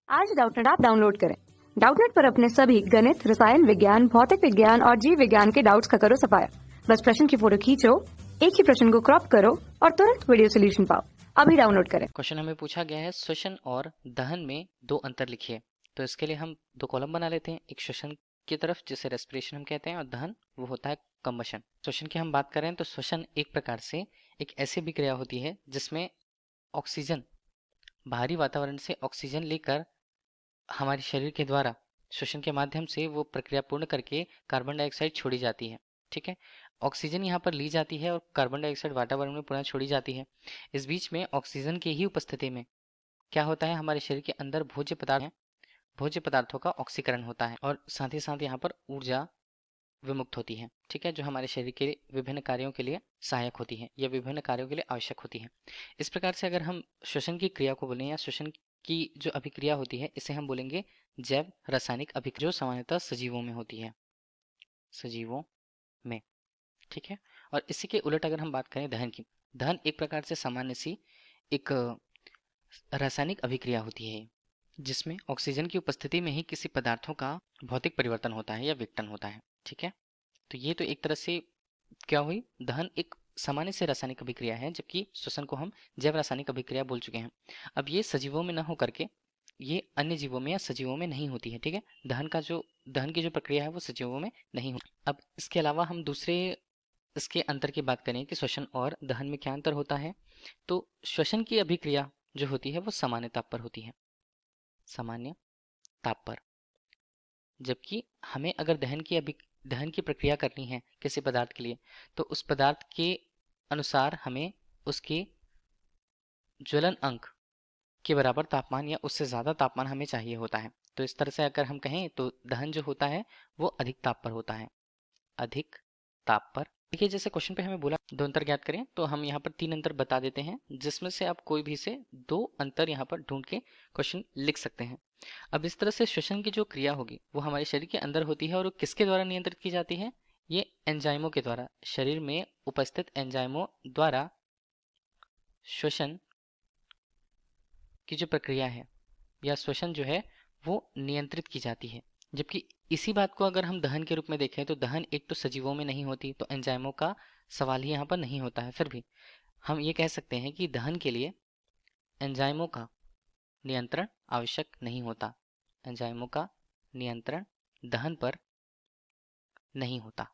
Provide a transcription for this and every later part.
आज Doubtnut app download करें। Doubtnut पर अपने सभी गणित, रसायन विज्ञान, भौतिक विज्ञान और जीव विज्ञान के डाउट्स का करो सफाया। बस प्रश्न की फोटो खींचो, एक ही प्रश्न को क्रॉप करो और तुरंत वीडियो सोल्यूशन पाओ। अभी डाउनलोड करें। क्वेश्चन हमें पूछा गया है श्वसन और दहन में दो अंतर लिखिए। तो इसके लिए हम दो कॉलम बना लेते हैं, एक श्वसन की तरफ जिसे रेस्पिरेशन हम कहते हैं और दहन वो होता है कंबशन। श्वसन की हम बात करें तो श्वसन एक प्रकार से एक ऐसी अभिक्रिया होती है जिसमें ऑक्सीजन बाहरी वातावरण से ऑक्सीजन लेकर हमारे शरीर के द्वारा श्वसन के माध्यम से वो प्रक्रिया पूर्ण करके कार्बन डाइऑक्साइड छोड़ी जाती है। ठीक है, ऑक्सीजन यहाँ पर ली जाती है और कार्बन डाइऑक्साइड वातावरण में पुनः छोड़ी जाती है। इस बीच में ऑक्सीजन की ही उपस्थिति में क्या होता है, हमारे शरीर के अंदर भोज्य पदार्थ हैं, भोज्य पदार्थों का ऑक्सीकरण होता है और साथ ही साथ यहाँ पर ऊर्जा विमुक्त होती है। ठीक है, जो हमारे शरीर के विभिन्न कार्यों के लिए सहायक होती है या विभिन्न कार्यों के लिए आवश्यक होती है। इस प्रकार से अगर हम श्वसन की क्रिया को बोलें या श्वसन की जो अभिक्रिया होती है इसे हम बोलेंगे जैव रासायनिक अभिक्रिया, जो सामान्यतः सजीवों में होती है, सजीवों में। ठीक है, और इसी के उलट अगर हम बात करें दहन की, दहन एक प्रकार से सामान्य सी एक रासायनिक अभिक्रिया होती है जिसमें ऑक्सीजन की उपस्थिति में ही किसी पदार्थों का भौतिक परिवर्तन होता है या विघटन होता है। ठीक है, तो ये तो एक तरह से क्या हुई, दहन एक सामान्य से रासायनिक अभिक्रिया है, जबकि श्वसन को हम जैव रासायनिक अभिक्रिया बोल चुके हैं। अब ये सजीवों में न हो करके ये अन्य जीवों में या सजीवों में नहीं होती है। ठीक है, दहन की जो प्रक्रिया है वो सजीवों में नहीं होती। अब इसके अलावा हम दूसरे इसके अंतर की बात करें कि श्वसन और दहन में क्या अंतर होता है, तो श्वसन की अभिक्रिया जो होती है वो सामान्य ताप पर होती है, सामान्य ताप पर, जबकि हमें अगर दहन की प्रक्रिया करनी है किसी पदार्थ के लिए तो उस पदार्थ के अनुसार हमें उसके ज्वलन अंक के बराबर तापमान या उससे ज़्यादा तापमान हमें चाहिए होता है। तो इस तरह से अगर हम कहें तो दहन जो होता है वो अधिक ताप पर होता है, अधिक ताप पर। देखिए, जैसे क्वेश्चन पे हमें बोला दो अंतर ज्ञात करें, तो हम यहाँ पर तीन अंतर बता देते हैं जिसमें से आप कोई भी से दो अंतर यहाँ पर ढूंढ के क्वेश्चन लिख सकते हैं। अब इस तरह से श्वसन की जो क्रिया होगी वो हमारे शरीर के अंदर होती है और वो किसके द्वारा नियंत्रित की जाती है, ये एंजाइमों के द्वारा, शरीर में उपस्थित एंजाइमों द्वारा श्वसन की जो प्रक्रिया है या श्वसन जो है वो नियंत्रित की जाती है। जबकि इसी बात को अगर हम दहन के रूप में देखें तो दहन एक तो सजीवों में नहीं होती, तो एंजाइमों का सवाल ही यहाँ पर नहीं होता है। फिर भी हम ये कह सकते हैं कि दहन के लिए एंजाइमों का नियंत्रण आवश्यक नहीं होता, एंजाइमों का नियंत्रण दहन पर नहीं होता।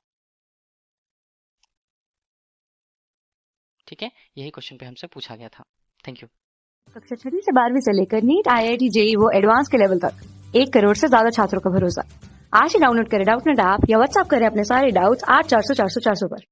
ठीक है, यही क्वेश्चन पे हमसे पूछा गया था। Thank you. कक्षा 6 से 12वीं से लेकर नीट, IIT, JEE वो एडवांस के लेवल तक 1 करोड़ से ज्यादा छात्रों का भरोसा। आज ही डाउनलोड करें डाउटनेट ऐप या व्हाट्सएप करें अपने सारे डाउट्स 8400 400 400 पर।